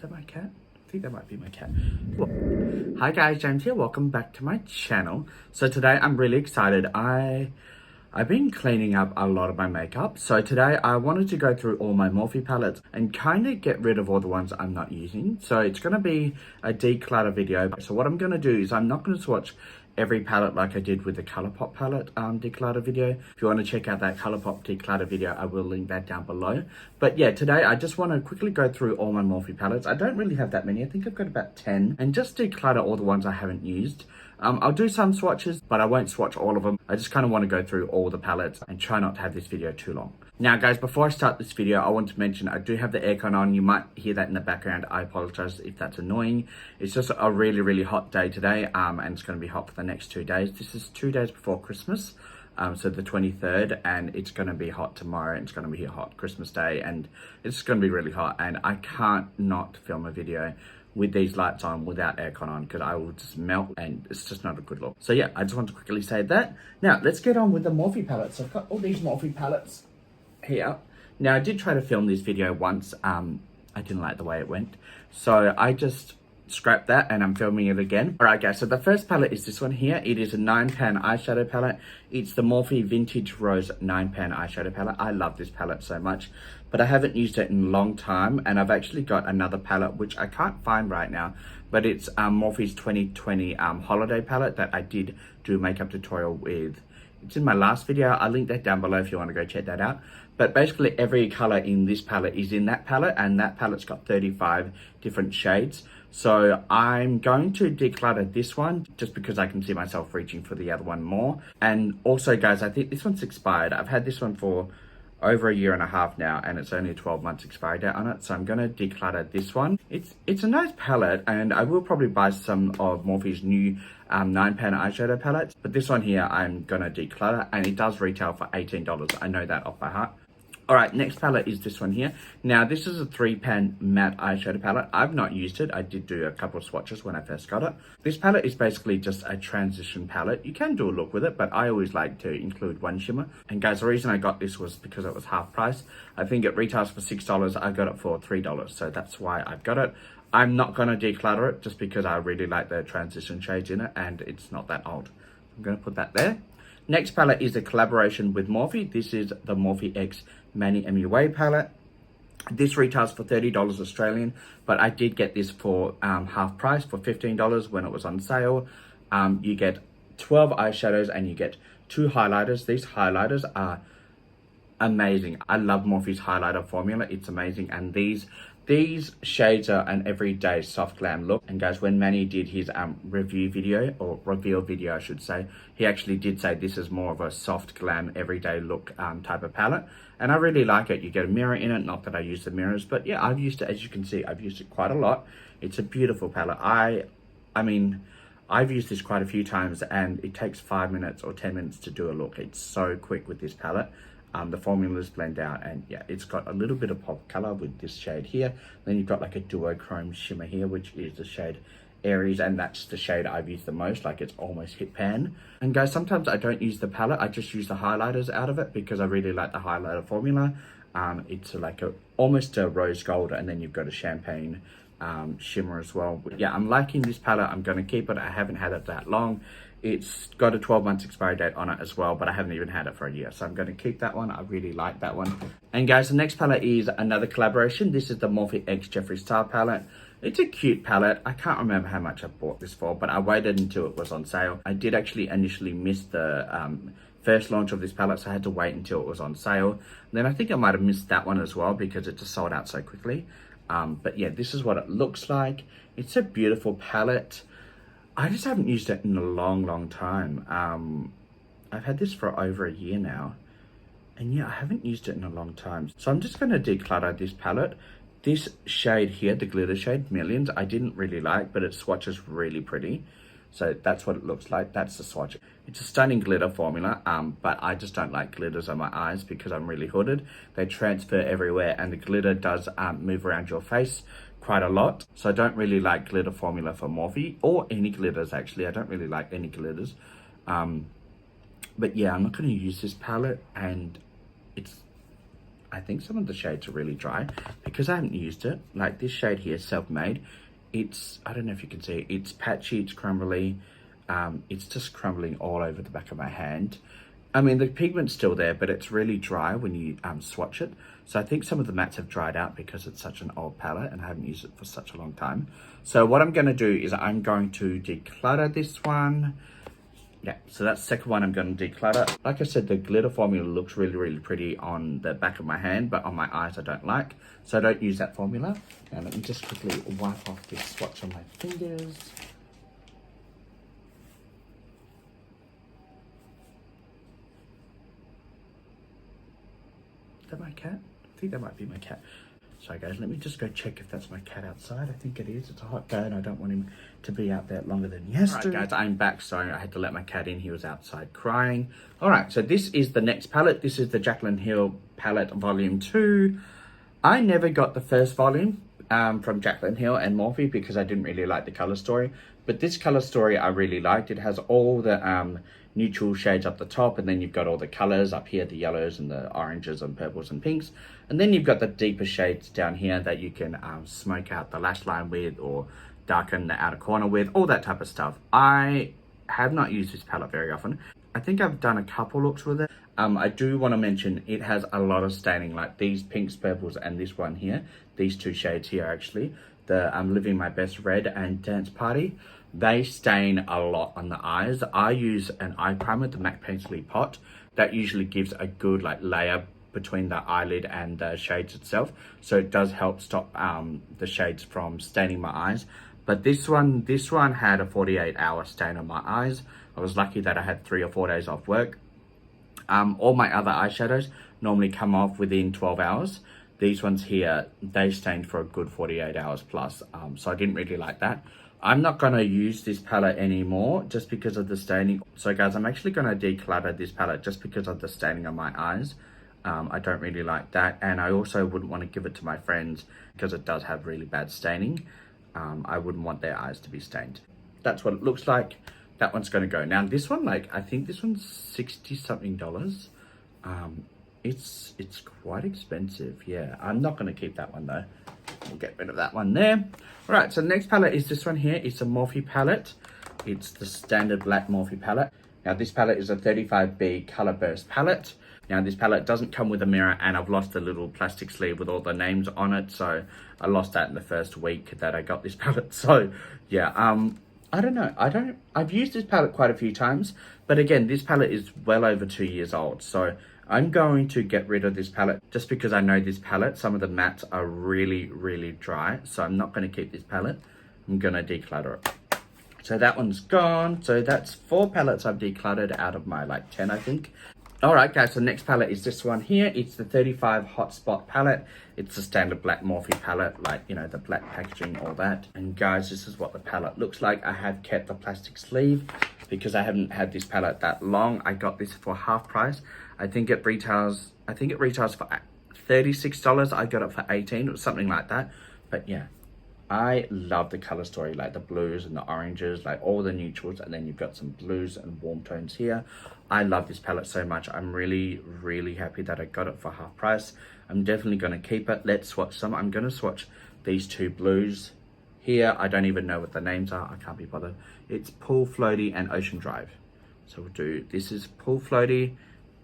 that my cat? I think that might be my cat. Well, hi guys, James here. Welcome back to my channel. So today I'm really excited. I've been cleaning up a lot of my makeup. So today I wanted to go through all my Morphe palettes and kind of get rid of all the ones I'm not using. So it's going to be a declutter video. So what I'm going to do is I'm not going to swatch every palette like I did with the Colourpop palette declutter video. If you want to check out that Colourpop declutter video, I will link that down below. But yeah, today I just want to quickly go through all my Morphe palettes. I don't really have that many. I think I've got about 10, and just declutter all the ones I haven't used. I'll do some swatches, but I won't swatch all of them. I just kind of want to go through all the palettes and try not to have this video too long. Now guys, before I start this video, I want to mention I do have the aircon on. You might hear that in the background. I apologize if that's annoying. It's just a really, really hot day today, and it's going to be hot for the next 2 days. This is 2 days before Christmas, so the 23rd, and it's going to be hot tomorrow. It's going to be hot Christmas Day, and it's going to be really hot, and I can't not film a video with these lights on without aircon on, because I will just melt and it's just not a good look. So yeah, I just want to quickly say that. Now let's get on with the Morphe palettes. So I've got all these Morphe palettes here. Now I did try to film this video once. I didn't like the way it went, so I just scrapped that and I'm filming it again. All right guys, so the first palette is this one here. It is a 9-pan eyeshadow palette. It's the Morphe Vintage Rose 9-pan eyeshadow palette. I love this palette so much, but I haven't used it in a long time, and I've actually got another palette which I can't find right now, but it's Morphe's 2020 holiday palette that I did do a makeup tutorial with. It's in my last video. I'll link that down below if you want to go check that out. But basically every color in this palette is in that palette, and that palette's got 35 different shades. So I'm going to declutter this one just because I can see myself reaching for the other one more. And also guys, I think this one's expired. I've had this one for over a year and a half now, and it's only a 12 months expiry date on it. So I'm going to declutter this one. It's a nice palette, and I will probably buy some of Morphe's new 9-pan eyeshadow palettes. But this one here, I'm going to declutter, and it does retail for $18. I know that off by heart. All right, next palette is this one here. Now, this is a 3-pan matte eyeshadow palette. I've not used it. I did do a couple of swatches when I first got it. This palette is basically just a transition palette. You can do a look with it, but I always like to include one shimmer. And guys, the reason I got this was because it was half price. I think it retails for $6. I got it for $3, so that's why I've got it. I'm not going to declutter it just because I really like the transition shades in it, and it's not that old. I'm going to put that there. Next palette is a collaboration with Morphe. This is the Morphe X Manny MUA palette. This retails for $30 Australian, but I did get this for half price for $15 when it was on sale. You get 12 eyeshadows and you get 2 highlighters. These highlighters are amazing. I love Morphe's highlighter formula. It's amazing, and these shades are an everyday soft glam look. And guys, when Manny did his review video, or reveal video I should say, he actually did say this is more of a soft glam everyday look type of palette, and I really like it. You get a mirror in it, not that I use the mirrors, but yeah, I've used it. As you can see, I've used it quite a lot. It's a beautiful palette. I mean, I've used this quite a few times, and it takes 5 minutes or 10 minutes to do a look. It's so quick with this palette. The formulas blend out, and yeah, it's got a little bit of pop color with this shade here. Then you've got like a duochrome shimmer here, which is the shade Aries, and that's the shade I've used the most. Like, it's almost hit pan. And guys, sometimes I don't use the palette. I just use the highlighters out of it because I really like the highlighter formula. It's like almost a rose gold, and then you've got a champagne shimmer as well. But yeah, I'm liking this palette. I'm going to keep it. I haven't had it that long. It's got a 12 months expiry date on it as well, but I haven't even had it for a year. So I'm going to keep that one. I really like that one. And guys, the next palette is another collaboration. This is the Morphe X Jeffree Star palette. It's a cute palette. I can't remember how much I bought this for, but I waited until it was on sale. I did actually initially miss the first launch of this palette, so I had to wait until it was on sale. Then I think I might have missed that one as well because it just sold out so quickly. But yeah, this is what it looks like. It's a beautiful palette. I just haven't used it in a long time. I've had this for over a year now, and yeah, I haven't used it in a long time. So I'm just going to declutter this palette. This shade here, the glitter shade Millions, I didn't really like, but it swatches really pretty. So that's what it looks like. That's the swatch. It's a stunning glitter formula, but I just don't like glitters on my eyes because I'm really hooded. They transfer everywhere, and the glitter does move around your face quite a lot. So I don't really like glitter formula for Morphe, or any glitters actually. I don't really like any glitters. But yeah, I'm not going to use this palette, and I think some of the shades are really dry because I haven't used it. Like this shade here, Self-Made, it's, I don't know if you can see, it's patchy, it's crumbly. It's just crumbling all over the back of my hand. I mean, the pigment's still there, but it's really dry when you swatch it. So I think some of the mattes have dried out because it's such an old palette and I haven't used it for such a long time. So what I'm going to do is I'm going to declutter this one. Yeah, so that's the second one I'm going to declutter. Like I said, the glitter formula looks really, really pretty on the back of my hand, but on my eyes I don't like. So I don't use that formula. Now let me just quickly wipe off this swatch on my fingers. Is that my cat? I think that might be my cat. Sorry guys, let me just go check if that's my cat outside. I think it is. It's a hot day and I don't want him to be out there longer than yesterday. Alright guys, I'm back. Sorry, I had to let my cat in. He was outside crying. Alright, so this is the next palette. This is the Jaclyn Hill palette volume 2. I never got the first volume from Jaclyn Hill and Morphe because I didn't really like the color story. But this color story I really liked. It has all the neutral shades up the top, and then you've got all the colors up here, the yellows and the oranges and purples and pinks, and then you've got the deeper shades down here that you can smoke out the lash line with or darken the outer corner with, all that type of stuff. I have not used this palette very often. I think I've done a couple looks with it. I do want to mention it has a lot of staining, like these pinks, purples, and this one here, these two shades here actually, the Living My Best Red and Dance Party. They stain a lot on the eyes. I use an eye primer, the MAC Paisley Pot. That usually gives a good like layer between the eyelid and the shades itself. So it does help stop the shades from staining my eyes. But this one had a 48-hour stain on my eyes. I was lucky that I had 3 or 4 days off work. All my other eyeshadows normally come off within 12 hours. These ones here, they stained for a good 48 hours plus. So I didn't really like that. I'm not going to use this palette anymore just because of the staining. So guys, I'm actually going to declutter this palette just because of the staining on my eyes. I don't really like that. And I also wouldn't want to give it to my friends because it does have really bad staining. I wouldn't want their eyes to be stained. That's what it looks like. That one's going to go. Now this one, like, I think this one's $60 something. It's quite expensive. Yeah, I'm not going to keep that one though. We'll get rid of that one there. All right, so the next palette is this one here. It's a Morphe palette. It's the standard black Morphe palette. Now this palette is a 35B color burst palette. Now this palette doesn't come with a mirror, and I've lost the little plastic sleeve with all the names on it. So I lost that in the first week that I got this palette. So yeah, I don't know. I've used this palette quite a few times, but again, this palette is well over 2 years old. So I'm going to get rid of this palette just because I know this palette, some of the mattes are really, really dry. So I'm not going to keep this palette. I'm going to declutter it. So that one's gone. So that's 4 palettes I've decluttered out of my like 10, I think. All right, guys, so the next palette is this one here. It's the 35 Hotspot palette. It's the standard black Morphe palette, like, you know, the black packaging, all that. And guys, this is what the palette looks like. I have kept the plastic sleeve because I haven't had this palette that long. I got this for half price. I think it retails for $36. I got it for $18 or something like that. But yeah, I love the color story, like the blues and the oranges, like all the neutrals, and then you've got some blues and warm tones here. I love this palette so much. I'm really, really happy that I got it for half price. I'm definitely going to keep it. Let's swatch some. I'm going to swatch these 2 blues here. I don't even know what the names are. I can't be bothered. It's Pool Floaty and Ocean Drive. So we'll do, this is Pool Floaty.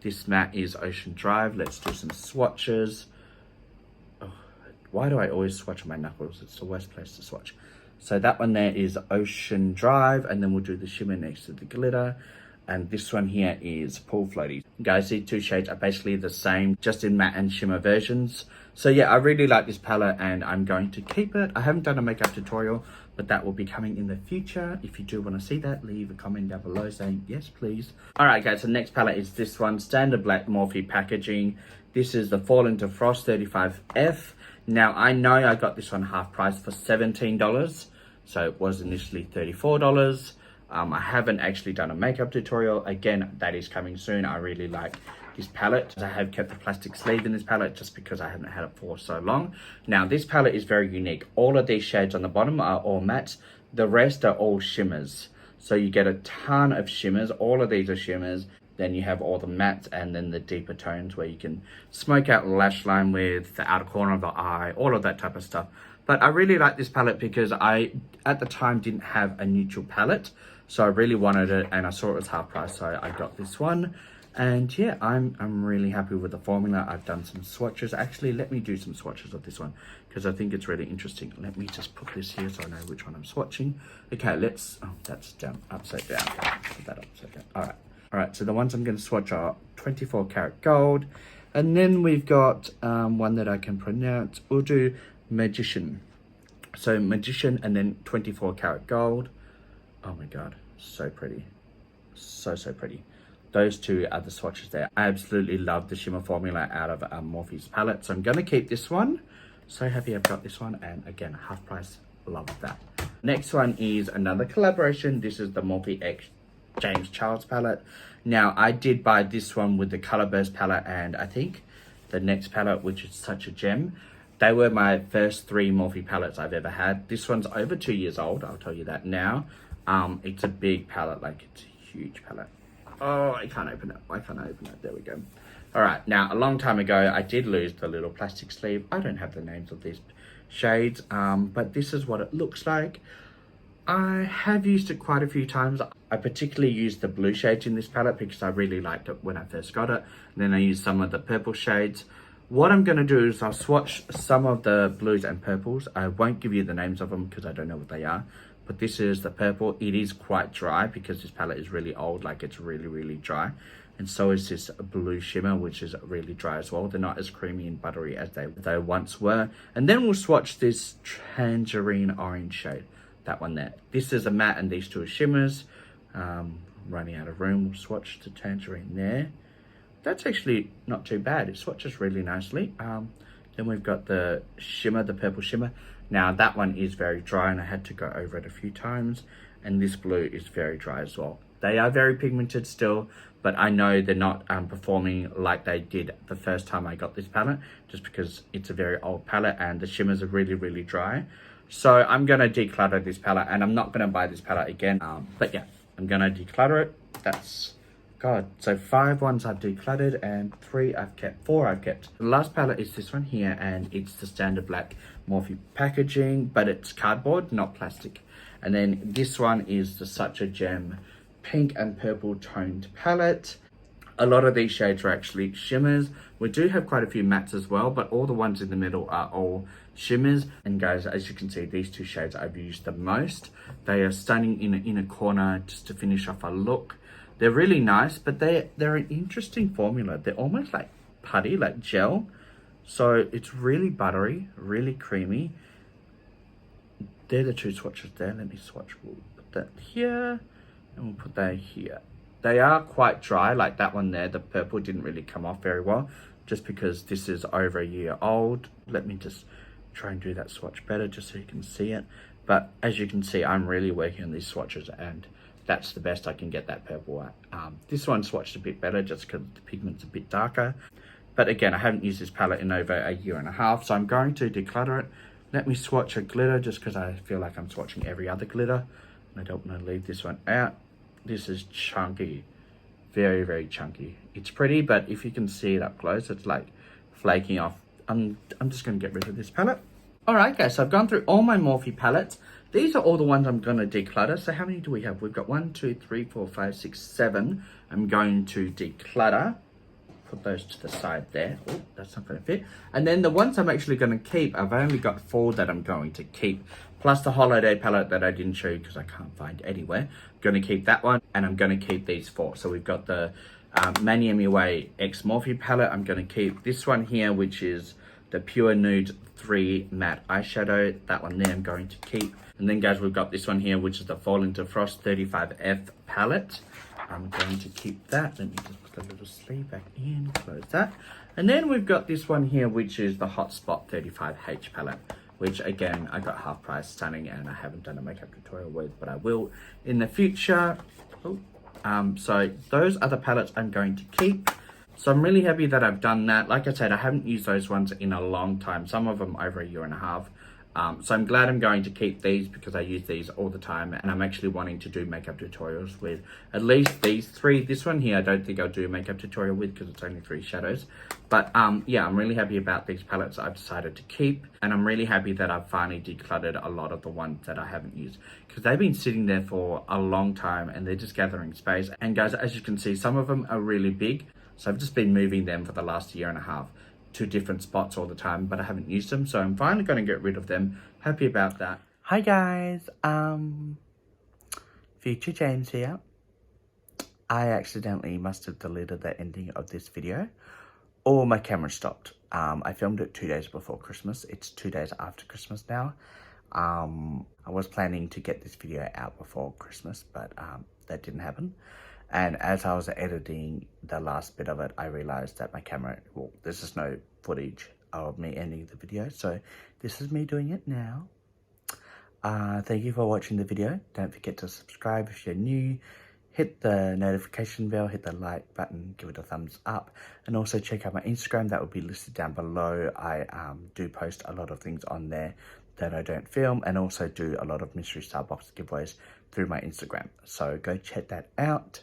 This matte is Ocean Drive. Let's do some swatches. Oh, why do I always swatch on my knuckles? It's the worst place to swatch. So that one there is Ocean Drive, and then we'll do the shimmer next to the glitter. And this one here is Pool Floaty. Guys, these 2 shades are basically the same, just in matte and shimmer versions. So yeah, I really like this palette and I'm going to keep it. I haven't done a makeup tutorial, but that will be coming in the future. If you do want to see that, leave a comment down below saying yes, please. All right, guys, the next palette is this one, standard black Morphe packaging. This is the Fall into Frost 35F. Now, I know I got this one half price for $17. So it was initially $34. I haven't actually done a makeup tutorial. Again, that is coming soon. I really like this palette. I have kept the plastic sleeve in this palette just because I haven't had it for so long. Now, this palette is very unique. All of these shades on the bottom are all mattes. The rest are all shimmers. So you get a ton of shimmers. All of these are shimmers. Then you have all the mattes and then the deeper tones where you can smoke out the lash line with, the outer corner of the eye, all of that type of stuff. But I really like this palette because I, at the time, didn't have a neutral palette. So I really wanted it and I saw it was half price, so I got this one. And yeah, I'm really happy with the formula. I've done some swatches. Actually, let me do some swatches of this one because I think it's really interesting. Let me just put this here so I know which one I'm swatching. Okay, let's, oh, that's down, upside down. Okay, put that upside down. All right, so the ones I'm going to swatch are 24 karat gold. And then we've got one that I can pronounce. We'll do Magician. So Magician and then 24 karat gold. Oh my God, so pretty. So pretty. Those two are the swatches there. I absolutely love the shimmer formula out of Morphe's palette. So I'm going to keep this one. So happy I've got this one. And again, half price, love that. Next one is another collaboration. This is the Morphe X James Charles palette. Now, I did buy this one with the Color Burst palette and I think the next palette, which is such a gem. They were my first 3 Morphe palettes I've ever had. This one's over 2 years old, I'll tell you that now. It's a big palette, like it's a huge palette. Oh, I can't open it. There we go. All right, now a long time ago, I did lose the little plastic sleeve. I don't have the names of these shades, but this is what it looks like. I have used it quite a few times. I particularly used the blue shades in this palette because I really liked it when I first got it. And then I used some of the purple shades. What I'm going to do is I'll swatch some of the blues and purples. I won't give you the names of them because I don't know what they are. But this is the purple. It is quite dry because this palette is really old. Like it's really dry. And so is this blue shimmer, which is really dry as well. They're not as creamy and buttery as they once were. And then we'll swatch this tangerine orange shade. That one there. This is a matte and these two are shimmers. Running out of room, we'll swatch the tangerine there. That's actually not too bad. It swatches really nicely. Then we've got the shimmer, the purple shimmer. Now that one is very dry and I had to go over it a few times. And this blue is very dry as well. They are very pigmented still, but I know they're not performing like they did the first time I got this palette, just because it's a very old palette and the shimmers are really dry. So I'm going to declutter this palette and I'm not going to buy this palette again. But yeah, I'm going to declutter it. That's, God, so 5 ones I've decluttered and 3 I've kept, 4 I've kept. The last palette is this one here and it's the standard black Morphe packaging, but it's cardboard, not plastic. And then this one is the Such a Gem pink and purple toned palette. A lot of these shades are actually shimmers. We do have quite a few mattes as well, but all the ones in the middle are all shimmers. And guys, as you can see, these 2 shades I've used the most. They are stunning in an inner corner just to finish off a look. They're really nice, but they're an interesting formula. They're almost like putty, like gel. So it's really buttery, really creamy. They're the 2 swatches there. Let me swatch. We'll put that here and we'll put that here. They are quite dry, like that one there. The purple didn't really come off very well, just because this is over a year old. Let me just try and do that swatch better, just so you can see it. But as you can see, I'm really working on these swatches, and that's the best I can get that purple at. This one swatched a bit better, just because the pigment's a bit darker. But again, I haven't used this palette in over a year and a half, so I'm going to declutter it. Let me swatch a glitter, just because I feel like I'm swatching every other glitter. And I don't want to leave this one out. This is chunky, very chunky. It's pretty, but if you can see it up close, it's like flaking off. I'm just going to get rid of this palette. All right, guys, so I've gone through all my Morphe palettes. These are all the ones I'm going to declutter. So how many do we have? We've got 1, 2, 3, 4, 5, 6, 7. I'm going to declutter. Put those to the side there. Oh, that's not going to fit. And then the ones I'm actually going to keep, I've only got 4 that I'm going to keep. Plus the holiday palette that I didn't show you because I can't find anywhere. I'm going to keep that one, and I'm going to keep these 4. So we've got the Manny MUA X Morphe palette. I'm going to keep this one here, which is the Pure Nude 3 Matte Eyeshadow. That one there I'm going to keep. And then, guys, we've got this one here, which is the Fall Into Frost 35F palette. I'm going to keep that. Let me just put the little sleeve back in, close that. And then we've got this one here, which is the Hotspot 35H palette, which again, I got half price, stunning, and I haven't done a makeup tutorial with, but I will in the future. So those are the palettes I'm going to keep. So I'm really happy that I've done that. Like I said, I haven't used those ones in a long time. Some of them over a year and a half. So I'm glad I'm going to keep these because I use these all the time, and I'm actually wanting to do makeup tutorials with at least these three. This one here I don't think I'll do a makeup tutorial with because it's only 3 shadows. But yeah, I'm really happy about these palettes I've decided to keep, and I'm really happy that I've finally decluttered a lot of the ones that I haven't used because they've been sitting there for a long time and they're just gathering space. And guys, as you can see, some of them are really big, so I've just been moving them for the last year and a half to different spots all the time, but I haven't used them, so I'm finally going to get rid of them. Happy about that. Hi guys, Future James here. I accidentally must have deleted the ending of this video, or my camera stopped. I filmed it 2 days before Christmas. It's 2 days after Christmas now. I was planning to get this video out before Christmas, but that didn't happen. And as I was editing the last bit of it, I realized that my camera, well, this is no footage of me ending the video, so this is me doing it now. Thank you for watching the video. Don't forget to subscribe if you're new. Hit the notification bell, hit the like button, give it a thumbs up, and also check out my Instagram. That will be listed down below. I do post a lot of things on there that I don't film, and also do a lot of mystery star box giveaways through my Instagram, so go check that out.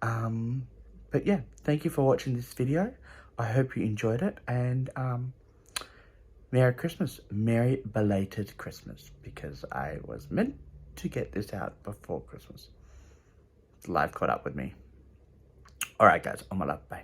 But yeah, thank you for watching this video. I hope you enjoyed it, and Merry Christmas. Merry belated Christmas, because I was meant to get this out before Christmas. Life caught up with me. Alright guys, on my love, bye.